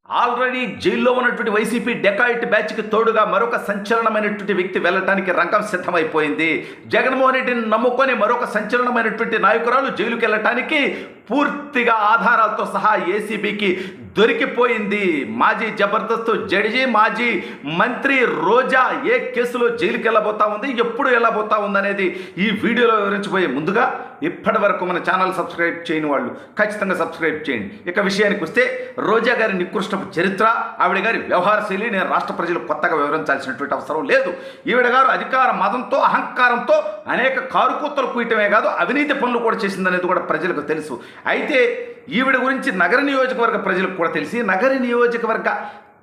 Already జైల్లో ఉన్నటువంటి YCP dacoit బ్యాచ్కి తోడుగా మరొక సంచలనమైనటువంటి వ్యక్తి వెళ్ళటానికి రంగం సిద్ధమైపోయింది. జగన్మోహన్ రెడ్డిని నమ్ముకొని మరొక సంచలనమైనటువంటి నాయకురాలు జైలుకి వెళ్ళటానికి పూర్తిగా ఆధారాలతో సహా ఏసీబీకి దొరికిపోయింది. మాజీ జబర్దస్త్ జడ్జి, మాజీ మంత్రి రోజా ఏ కేసులో జైలుకి వెళ్ళబోతా ఉంది, ఎప్పుడు వెళ్ళబోతా ఉందనేది ఈ వీడియోలో వివరించబోయే ముందుగా ఇప్పటి వరకు మన ఛానల్ సబ్స్క్రైబ్ చేయని వాళ్ళు ఖచ్చితంగా సబ్స్క్రైబ్ చేయండి. ఇక విషయానికి వస్తే రోజా గారి నికృష్టపు చరిత్ర, ఆవిడ గారి వ్యవహార శైలి నేను రాష్ట్ర ప్రజలు కొత్తగా వివరించాల్సినటువంటి అవసరం లేదు. ఈవిడ గారు అధికార మదంతో అహంకారంతో అనేక కారుకూతలు కూయటమే కాదు అవినీతి పనులు కూడా చేసిందనేది కూడా ప్రజలకు తెలుసు. అయితే ఈవిడ గురించి నగర నియోజకవర్గ ప్రజలకు కూడా తెలిసి నగర నియోజకవర్గ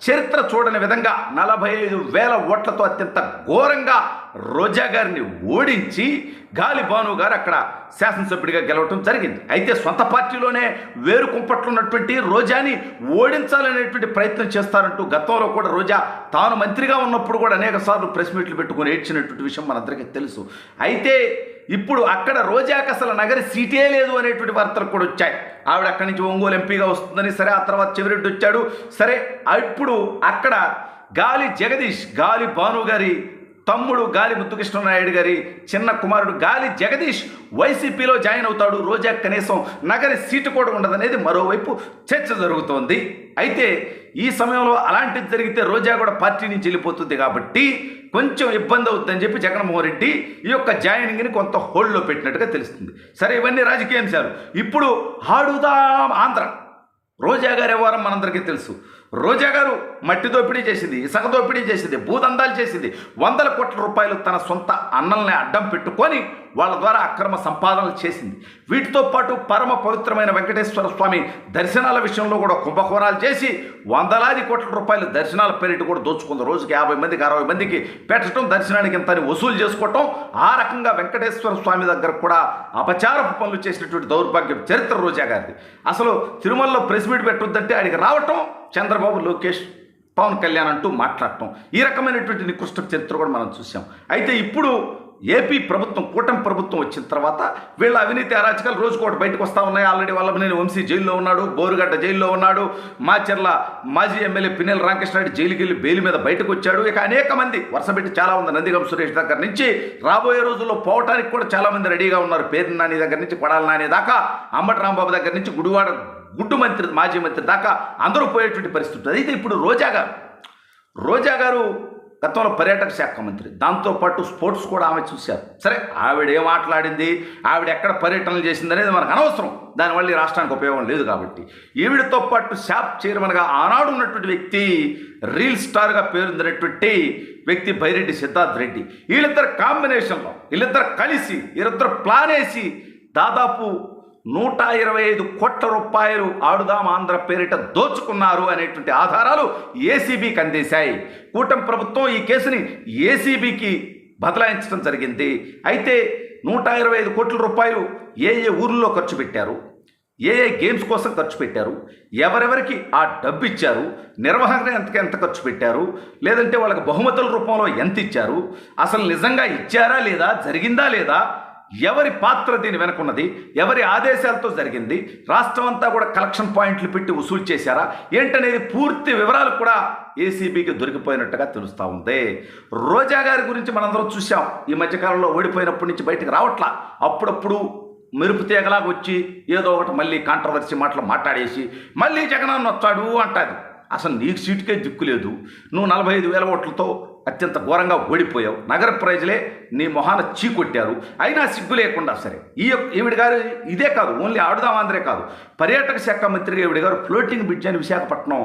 చరిత్ర చూడని విధంగా 45,000 ఓట్లతో అత్యంత ఘోరంగా రోజా గారిని ఓడించి గాలి భాను గారు అక్కడ శాసనసభ్యుడిగా గెలవటం జరిగింది. అయితే సొంత పార్టీలోనే వేరు కుంపట్లు ఉన్నటువంటి రోజాని ఓడించాలనేటువంటి ప్రయత్నం చేస్తారంటూ గతంలో కూడా రోజా తాను మంత్రిగా ఉన్నప్పుడు కూడా అనేక సార్లు ప్రెస్ మీట్లు పెట్టుకుని ఏడ్చినటువంటి విషయం మనందరికీ తెలుసు. అయితే ఇప్పుడు అక్కడ రోజాకి అసలు నగరి సీటే లేదు అనేటువంటి వార్తలు కూడా వచ్చాయి. ఆవిడ అక్కడి నుంచి ఒంగోలు ఎంపీగా వస్తుందని, సరే ఆ తర్వాత చెవిరెడ్డి వచ్చాడు, సరే ఇప్పుడు అక్కడ గాలి జగదీష్, గాలి భాను గారి తమ్ముడు గాలి ముద్దుకృష్ణనాయుడు గారి చిన్న కుమారుడు గాలి జగదీష్ వైసీపీలో జాయిన్ అవుతాడు. రోజా కనీసం నగరి సీటు కూడా ఉండదనేది మరోవైపు చర్చ జరుగుతోంది. అయితే ఈ సమయంలో అలాంటిది జరిగితే రోజా కూడా పార్టీ నుంచి వెళ్ళిపోతుంది కాబట్టి కొంచెం ఇబ్బంది అవుతుందని చెప్పి జగన్మోహన్ రెడ్డి ఈ యొక్క జాయినింగ్ని కొంత హోల్డ్లో పెట్టినట్టుగా తెలుస్తుంది. సరే, ఇవన్నీ రాజకీయ అంశాలు. ఇప్పుడు ఆడుదాం ఆంధ్ర. రోజా గారి వ్యవహారం మనందరికీ తెలుసు. రోజా గారు మట్టి దోపిడీ చేసింది, ఇసుక దోపిడీ చేసింది, భూదందాలు చేసింది, 100 కోట్ల రూపాయలు తన సొంత అన్నల్ని అడ్డం పెట్టుకొని వాళ్ళ ద్వారా అక్రమ సంపాదనలు చేసింది. వీటితో పాటు పరమ పవిత్రమైన వెంకటేశ్వర స్వామి దర్శనాల విషయంలో కూడా కుంభకోణాలు చేసి 100 కోట్ల రూపాయలు దర్శనాల పేరిట కూడా దోచుకుంది. రోజుకి 50 మందికి 60 మందికి పెట్టడం, దర్శనానికి ఇంత వసూలు చేసుకోవటం, ఆ రకంగా వెంకటేశ్వర స్వామి దగ్గర కూడా అపచారపు పనులు చేసినటువంటి దౌర్భాగ్యం చరిత్ర రోజా గారిది. అసలు తిరుమలలో ప్రెస్ మీట్ పెట్టొద్దంటే ఆయనకి రావటం, చంద్రబాబు, లోకేష్, పవన్ కళ్యాణ్ అంటూ మాట్లాడటం, ఈ రకమైనటువంటి నికృష్ట చరిత్ర కూడా మనం చూసాం. అయితే ఇప్పుడు ఏపీ ప్రభుత్వం, కూటమి ప్రభుత్వం వచ్చిన తర్వాత వీళ్ళ అవినీతి అరాచకాలు రోజుకోటి బయటకు వస్తూ ఉన్నాయి. ఆల్రెడీ వల్లభనేని వంశీ జైల్లో ఉన్నాడు, బోరుగడ్డ జైల్లో ఉన్నాడు, మాచర్ల మాజీ ఎమ్మెల్యే పిన్నెల రామకృష్ణారెడ్డి జైలుకి వెళ్ళి బెయిల్ మీద బయటకు వచ్చాడు. ఇక అనేక మంది వరుసపెట్టి చాలా ఉంది, నందిగం సురేష్ దగ్గర నుంచి రాబోయే రోజుల్లో పోవటానికి కూడా చాలామంది రెడీగా ఉన్నారు. పేరు నాని దగ్గర నుంచి కొడాల నాని దాకా, అంబటి రాంబాబు దగ్గర నుంచి గుడివాడ గుడ్డు మంత్రి, మాజీ మంత్రి దాకా అందరూ పోయేటువంటి పరిస్థితి. అయితే ఇప్పుడు రోజా గారు గతంలో పర్యాటక శాఖ మంత్రి, దాంతోపాటు స్పోర్ట్స్ కూడా ఆమె చూశారు. సరే, ఆవిడ ఏం మాట్లాడింది, ఆవిడ ఎక్కడ పర్యటనలు చేసింది అనేది మనకు అనవసరం, దానివల్ల ఈ రాష్ట్రానికి ఉపయోగం లేదు. కాబట్టి ఈవిడతో పాటు శాప్ చైర్మన్గా ఆనాడు ఉన్నటువంటి వ్యక్తి, రీల్ స్టార్గా పేరొందినటువంటి వ్యక్తి బైరెడ్డి సిద్ధార్థ్ రెడ్డి, వీళ్ళిద్దరు కాంబినేషన్లో, వీళ్ళిద్దరు కలిసి, వీళ్ళిద్దరు ప్లాన్ వేసి దాదాపు 125 కోట్ల రూపాయలు ఆడుదాం ఆంధ్ర పేరిట దోచుకున్నారు అనేటువంటి ఆధారాలు ఏసీబీకి అందేశాయి. కూటమి ప్రభుత్వం ఈ కేసుని ఏసీబీకి బదలాయించడం జరిగింది. అయితే 125 కోట్ల రూపాయలు ఏ ఊర్లో ఖర్చు పెట్టారు, ఏ గేమ్స్ కోసం ఖర్చు పెట్టారు, ఎవరెవరికి ఆ డబ్బు ఇచ్చారు, నిర్వహణ ఎంత ఖర్చు పెట్టారు, లేదంటే వాళ్ళకి బహుమతుల రూపంలో ఎంత ఇచ్చారు, అసలు నిజంగా ఇచ్చారా లేదా, జరిగిందా లేదా, ఎవరి పాత్ర దీని వెనుకున్నది, ఎవరి ఆదేశాలతో జరిగింది, రాష్ట్రం అంతా కూడా కలెక్షన్ పాయింట్లు పెట్టి వసూలు చేశారా ఏంటనేది పూర్తి వివరాలు కూడా ఏసీబీకి దొరికిపోయినట్టుగా తెలుస్తూ ఉంది. రోజా గారి గురించి మనందరం చూసాం. ఈ మధ్యకాలంలో ఓడిపోయినప్పటి నుంచి బయటకు రావట్లా, అప్పుడప్పుడు మెరుపు తీగలాగా వచ్చి ఏదో ఒకటి మళ్ళీ కాంట్రవర్సీ మాటలు మాట్లాడేసి మళ్ళీ జగనన్న వచ్చాడు అంటాది. అసలు నీకు సీటుకే దిక్కులేదు, నువ్వు 45,000 ఓట్లతో అత్యంత ఘోరంగా ఓడిపోయావు, నగర ప్రజలే నీ మొహాన చీకొట్టారు, అయినా సిగ్గు లేకుండా సరే ఈవిడ గారు ఇదే కాదు, ఓన్లీ ఆడుదాం ఆంధ్రే కాదు, పర్యాటక శాఖ మంత్రిగా ఈవిడ గారు ఫ్లోటింగ్ బ్రిడ్జ్ అని విశాఖపట్నం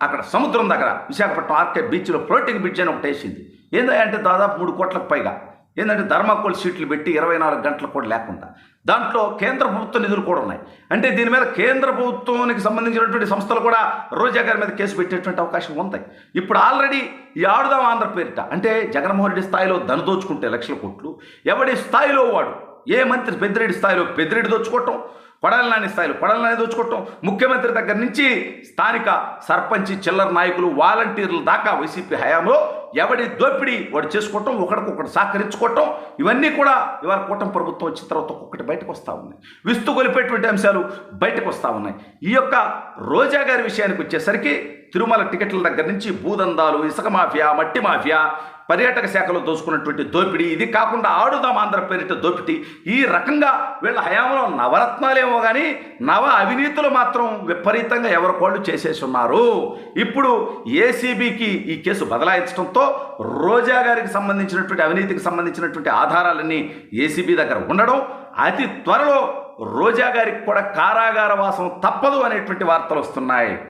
అక్కడ సముద్రం దగ్గర విశాఖపట్నం ఆర్కే బీచ్లో ఫ్లోటింగ్ బ్రిడ్జ్ అని ఒకటి వేసింది. ఏంటంటే దాదాపు 3 కోట్లకు పైగా, ఏంటంటే ధర్మాకోల్ సీట్లు పెట్టి 24 గంటలు కూడా లేకుండా, దాంట్లో కేంద్ర ప్రభుత్వ నిధులు కూడా ఉన్నాయి. అంటే దీని మీద కేంద్ర ప్రభుత్వానికి సంబంధించినటువంటి సంస్థలు కూడా రోజా గారి మీద కేసు పెట్టేటువంటి అవకాశం ఉంది. ఇప్పుడు ఆల్రెడీ ఈ ఆడుదాం ఆంధ్ర పేరిట, అంటే జగన్మోహన్ రెడ్డి స్థాయిలో ధన దోచుకుంటే 1,00,000 కోట్లు, ఎవడి స్థాయిలో వాడు, ఏ మంత్రి పెద్దిరెడ్డి స్థాయిలో పెద్దిరెడ్డి దోచుకోవటం, కొడాలి నాని స్థాయిలో కొడాలి నాని దోచుకోవటం, ముఖ్యమంత్రి దగ్గర నుంచి స్థానిక సర్పంచి, చిల్లర నాయకులు, వాలంటీర్ల దాకా వైసీపీ హయాంలో ఎవడి దోపిడీ వాడు చేసుకోవటం, ఒకడికొకటి సహకరించుకోవటం, ఇవన్నీ కూడా ఇవాళ కూటమి ప్రభుత్వం వచ్చిన తర్వాత ఒక్కొక్కటి బయటకు వస్తూ ఉన్నాయి. విస్తు గొలిపేటువంటి అంశాలు బయటకు వస్తూ ఉన్నాయి. ఈ యొక్క రోజా గారి విషయానికి వచ్చేసరికి తిరుమల టికెట్ల దగ్గర నుంచి భూదందాలు, ఇసుక మాఫియా, మట్టి మాఫియా, పర్యాటక శాఖలో దోసుకున్నటువంటి దోపిడీ, ఇది కాకుండా ఆడుదాం ఆంధ్ర పేరిట దోపిడీ, ఈ రకంగా వీళ్ళ హయాంలో నవరత్నాలేమో కానీ నవ అవినీతులు మాత్రం విపరీతంగా ఎవరికోళ్ళు చేసేసి ఉన్నారు. ఇప్పుడు ఏసీబీకి ఈ కేసు బదలాయించడంతో రోజా గారికి సంబంధించినటువంటి అవినీతికి సంబంధించినటువంటి ఆధారాలన్నీ ఏసీబీ దగ్గర ఉండడం, అతి త్వరలో రోజా గారికి కూడా కారాగార వాసం తప్పదు అనేటువంటి వార్తలు వస్తున్నాయి.